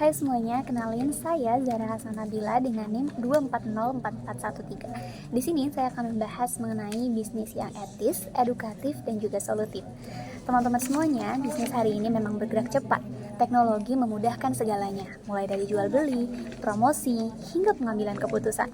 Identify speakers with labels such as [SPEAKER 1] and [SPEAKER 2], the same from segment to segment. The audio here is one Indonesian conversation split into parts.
[SPEAKER 1] Hai semuanya, kenalin saya Zara Hasanabila dengan NIM 2404413. Di sini saya akan membahas mengenai bisnis yang etis, edukatif, dan juga solutif. Teman-teman semuanya, bisnis hari ini memang bergerak cepat. Teknologi memudahkan segalanya, mulai dari jual beli, promosi, hingga pengambilan keputusan.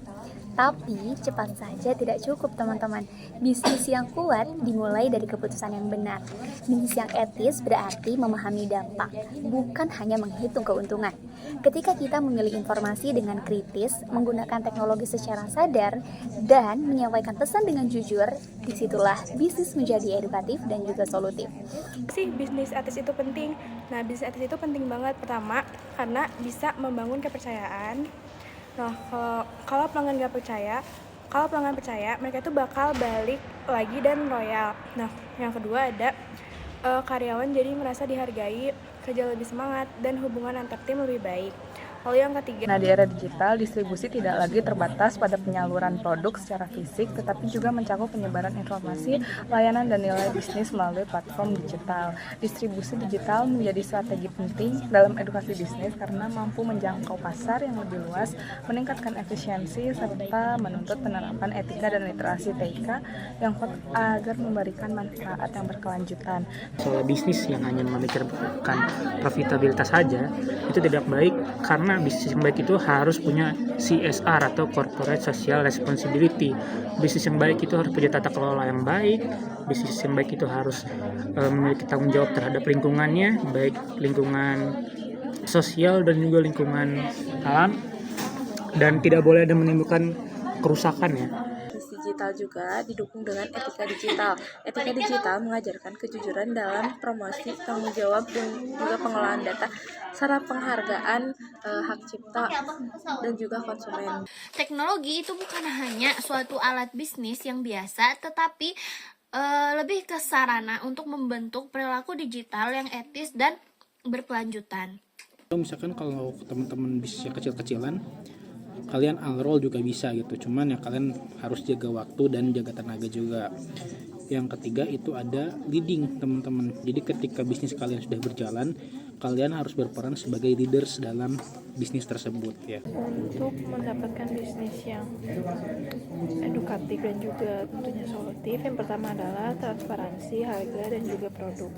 [SPEAKER 1] Tapi cepat saja tidak cukup teman-teman. Bisnis yang kuat dimulai dari keputusan yang benar. Bisnis yang etis berarti memahami dampak, bukan hanya menghitung keuntungan. Ketika kita memilih informasi dengan kritis, menggunakan teknologi secara sadar, dan menyampaikan pesan dengan jujur, disitulah bisnis menjadi edukatif dan juga solutif.
[SPEAKER 2] Bisnis etis itu penting. Nah, bisnis etis itu penting banget. Pertama, karena bisa membangun kepercayaan. Nah, kalau pelanggan percaya, mereka itu bakal balik lagi dan loyal. Nah, yang kedua ada karyawan jadi merasa dihargai, kerja lebih semangat, dan hubungan antar tim lebih baik. Lalu yang ketiga,
[SPEAKER 3] Nah, di era digital, distribusi tidak lagi terbatas pada penyaluran produk secara fisik, tetapi juga mencakup penyebaran informasi, layanan, dan nilai bisnis melalui platform digital. Distribusi digital menjadi strategi penting dalam edukasi bisnis karena mampu menjangkau pasar yang lebih luas, meningkatkan efisiensi, serta menuntut penerapan etika dan literasi TIK yang kuat agar memberikan manfaat yang berkelanjutan.
[SPEAKER 4] Soal bisnis yang hanya memikirkan profitabilitas saja itu tidak baik, karena bisnis yang baik itu harus punya CSR atau Corporate Social Responsibility. Bisnis yang baik itu harus punya tata kelola yang baik. Bisnis yang baik itu harus memiliki tanggung jawab terhadap lingkungannya, baik lingkungan sosial dan juga lingkungan alam, dan tidak boleh ada menimbulkan kerusakan ya.
[SPEAKER 5] Digital juga didukung dengan etika digital. Etika digital mengajarkan kejujuran dalam promosi, tanggung jawab, dan juga pengelolaan data, serta penghargaan hak cipta dan juga konsumen.
[SPEAKER 6] Teknologi itu bukan hanya suatu alat bisnis yang biasa, tetapi lebih ke sarana untuk membentuk perilaku digital yang etis dan berkelanjutan.
[SPEAKER 4] Misalkan kalau teman-teman bisnisnya kecil-kecilan, kalian unroll juga bisa gitu, cuman ya kalian harus jaga waktu dan jaga tenaga juga. Yang ketiga itu ada leading teman-teman. Jadi ketika bisnis kalian sudah berjalan, kalian harus berperan sebagai leaders dalam bisnis tersebut ya.
[SPEAKER 2] untuk mendapatkan bisnis yang edukatif dan juga tentunya solutif, yang pertama adalah transparansi harga dan juga produk.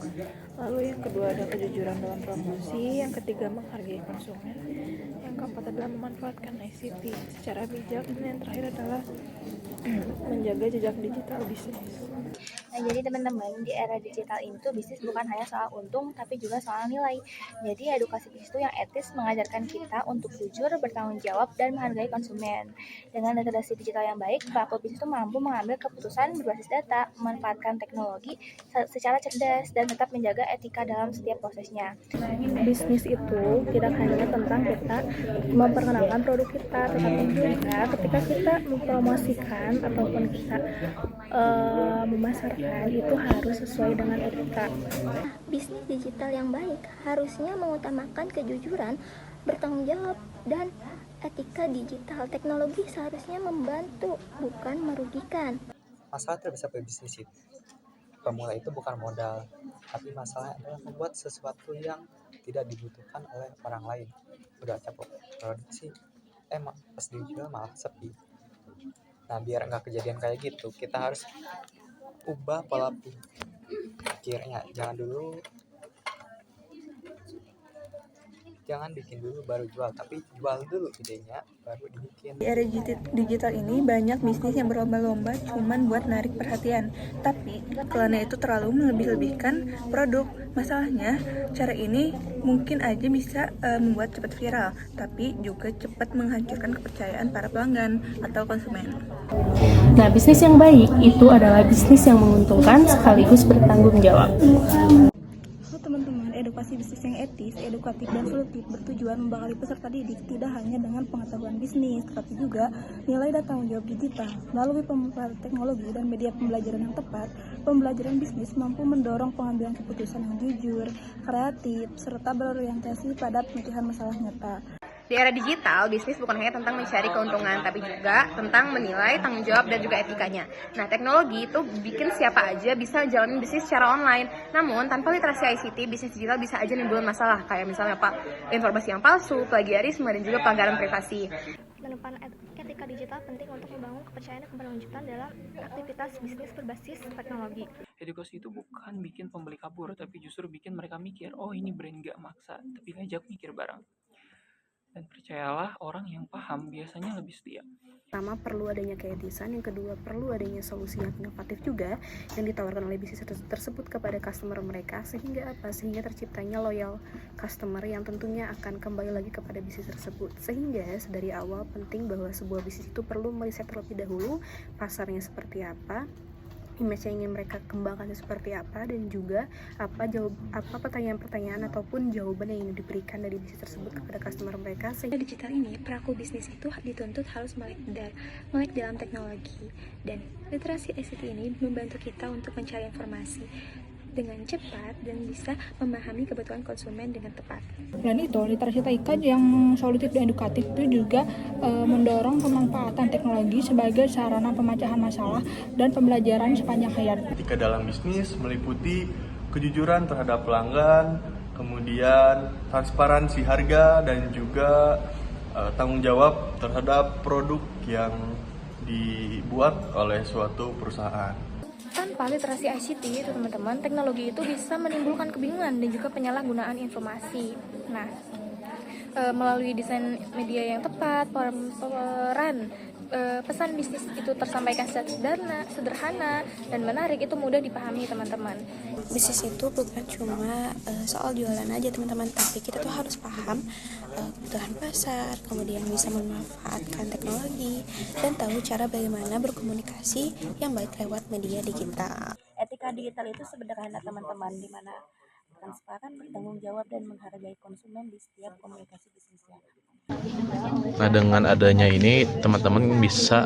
[SPEAKER 2] Lalu yang kedua ada kejujuran dalam promosi, yang ketiga menghargai konsumen, yang keempat adalah memanfaatkan ICT secara bijak, dan yang terakhir adalah menjaga jejak digital bisnis.
[SPEAKER 1] Nah, jadi teman-teman, di era digital itu bisnis bukan hanya soal untung, tapi juga soal nilai. Jadi edukasi bisnis itu yang etis mengajarkan kita untuk jujur, bertanggung jawab, dan menghargai konsumen. Dengan literasi digital yang baik, pelaku bisnis itu mampu mengambil keputusan berbasis data, memanfaatkan teknologi secara cerdas, dan tetap menjaga etika dalam setiap prosesnya.
[SPEAKER 2] Bisnis itu tidak hanya tentang kita memperkenalkan produk kita, tetapi juga ketika kita mempromosikan ataupun kita memasarkan, itu harus sesuai dengan etika.
[SPEAKER 7] Bisnis digital yang baik harusnya mengutamakan kejujuran, bertanggung jawab, dan etika digital. Teknologi seharusnya membantu, bukan merugikan.
[SPEAKER 8] Masalah terbesar berbisnis itu, pemula itu bukan modal, tapi masalahnya adalah membuat sesuatu yang tidak dibutuhkan oleh orang lain. Udah capek produksi, pas dijual malah sepi. Nah, biar nggak kejadian kayak gitu, kita harus ubah pola pikirnya. Jangan bikin dulu baru jual, tapi jual dulu idenya baru dibikin.
[SPEAKER 2] Di era digital ini banyak bisnis yang berlomba-lomba cuman buat narik perhatian, tapi karena itu terlalu melebih-lebihkan produk. Masalahnya, cara ini mungkin aja bisa membuat cepat viral, tapi juga cepat menghancurkan kepercayaan para pelanggan atau konsumen.
[SPEAKER 9] Nah, bisnis yang baik itu adalah bisnis yang menguntungkan sekaligus bertanggung jawab.
[SPEAKER 2] Teman-teman, edukasi bisnis yang etis, edukatif, dan solutif bertujuan membekali peserta didik tidak hanya dengan pengetahuan bisnis, tetapi juga nilai dan tanggung jawab digital. Melalui pemanfaatan teknologi dan media pembelajaran yang tepat, pembelajaran bisnis mampu mendorong pengambilan keputusan yang jujur, kreatif, serta berorientasi pada pemecahan masalah nyata.
[SPEAKER 10] Di era digital, bisnis bukan hanya tentang mencari keuntungan, tapi juga tentang menilai tanggung jawab dan juga etikanya. Nah, teknologi itu bikin siapa aja bisa jalanin bisnis secara online. Namun, tanpa literasi ICT, bisnis digital bisa aja nimbulin masalah, kayak misalnya informasi yang palsu, plagiarisme, dan juga pelanggaran privasi.
[SPEAKER 7] Penerapan etika digital penting untuk membangun kepercayaan dan keberlanjutan dalam aktivitas bisnis berbasis teknologi.
[SPEAKER 11] Edukasi itu bukan bikin pembeli kabur, tapi justru bikin mereka mikir, oh ini brand gak maksa, tapi ngajak mikir bareng. Dan percayalah, orang yang paham biasanya lebih setia.
[SPEAKER 12] Pertama, perlu adanya keetisan. Yang kedua, perlu adanya solusi yang inovatif juga yang ditawarkan oleh bisnis tersebut kepada customer mereka, sehingga terciptanya loyal customer yang tentunya akan kembali lagi kepada bisnis tersebut. Sehingga dari awal penting bahwa sebuah bisnis itu perlu meriset terlebih dahulu pasarnya seperti apa, image yang ingin mereka kembangkan seperti apa, dan juga apa pertanyaan-pertanyaan ataupun jawaban yang ingin diberikan dari bisnis tersebut kepada customer mereka.
[SPEAKER 13] Sehingga digital ini, pelaku bisnis itu dituntut harus melek dalam teknologi, dan literasi ICT ini membantu kita untuk mencari informasi dengan cepat dan bisa memahami kebutuhan konsumen dengan tepat.
[SPEAKER 14] Dan itu, literasi TIK yang solutif dan edukatif itu juga mendorong pemanfaatan teknologi sebagai sarana pemecahan masalah dan pembelajaran sepanjang hayat.
[SPEAKER 15] Etika dalam bisnis meliputi kejujuran terhadap pelanggan, kemudian transparansi harga, dan juga tanggung jawab terhadap produk yang dibuat oleh suatu perusahaan.
[SPEAKER 2] Tanpa literasi ICT itu teman-teman, teknologi itu bisa menimbulkan kebingungan dan juga penyalahgunaan informasi. Nah, melalui desain media yang tepat, pesan bisnis itu tersampaikan secara sederhana dan menarik, itu mudah dipahami teman-teman.
[SPEAKER 16] Bisnis itu bukan cuma soal jualan aja teman-teman, tapi kita tuh harus paham kebutuhan pasar, kemudian bisa memanfaatkan teknologi, dan tahu cara bagaimana berkomunikasi yang baik lewat media digital.
[SPEAKER 17] Etika digital itu sederhana teman-teman, di mana transparan, bertanggung jawab, dan menghargai konsumen di setiap komunikasi bisnisnya.
[SPEAKER 18] Nah, dengan adanya ini teman-teman bisa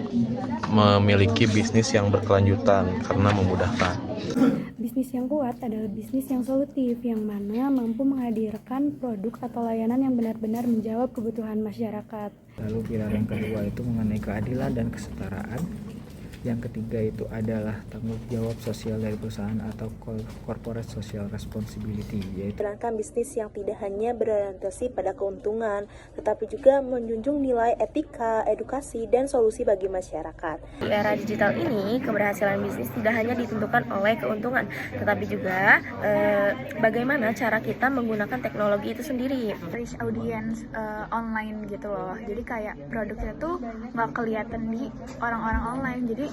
[SPEAKER 18] memiliki bisnis yang berkelanjutan karena memudahkan.
[SPEAKER 14] Bisnis yang kuat adalah bisnis yang solutif, yang mana mampu menghadirkan produk atau layanan yang benar-benar menjawab kebutuhan masyarakat.
[SPEAKER 19] Lalu pilar yang kedua itu mengenai keadilan dan kesetaraan. Yang ketiga itu adalah tanggung jawab sosial dari perusahaan atau corporate social responsibility, yaitu
[SPEAKER 20] menjalankan bisnis yang tidak hanya berorientasi pada keuntungan, tetapi juga menjunjung nilai etika, edukasi, dan solusi bagi masyarakat.
[SPEAKER 10] Di era digital ini, keberhasilan bisnis tidak hanya ditentukan oleh keuntungan, tetapi juga bagaimana cara kita menggunakan teknologi itu sendiri.
[SPEAKER 1] Reach audience online gitu loh, jadi kayak produknya tuh nggak kelihatan di orang-orang online, jadi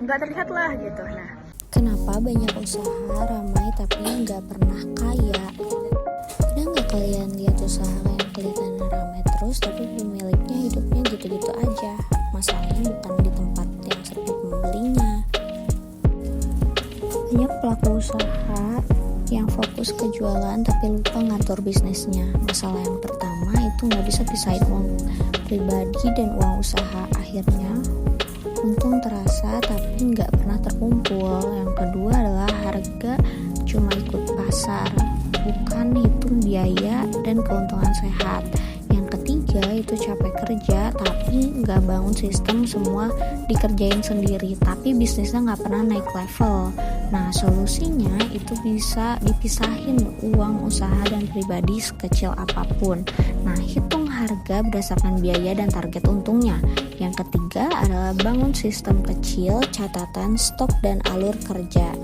[SPEAKER 1] nggak terlihat lah gitu. Nah,
[SPEAKER 21] kenapa banyak usaha ramai tapi nggak pernah kaya? Pernah nggak kalian lihat usaha yang kelihatan ramai terus tapi pemiliknya hidupnya gitu-gitu aja? Masalahnya bukan di tempat yang sepi pembelinya. Banyak pelaku usaha yang fokus ke jualan tapi lupa ngatur bisnisnya. Masalah yang pertama itu nggak bisa pisahin uang pribadi dan uang usaha. Akhirnya untung terasa tapi nggak pernah terkumpul. Yang kedua adalah harga cuma ikut pasar, bukan hitung biaya dan keuntungan sehat. Yang ketiga itu capek kerja tapi nggak bangun sistem, semua dikerjain sendiri tapi bisnisnya nggak pernah naik level. Nah, solusinya itu bisa dipisahin uang usaha dan pribadi sekecil apapun. Nah, hitung harga berdasarkan biaya dan target untungnya. Yang ketiga adalah bangun sistem kecil, catatan, stok, dan alur kerja.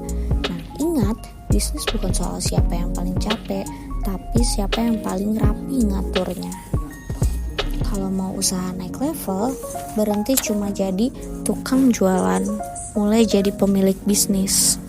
[SPEAKER 21] Nah, ingat, bisnis bukan soal siapa yang paling capek, tapi siapa yang paling rapi ngaturnya. Kalau mau usaha naik level, berhenti cuma jadi tukang jualan, mulai jadi pemilik bisnis.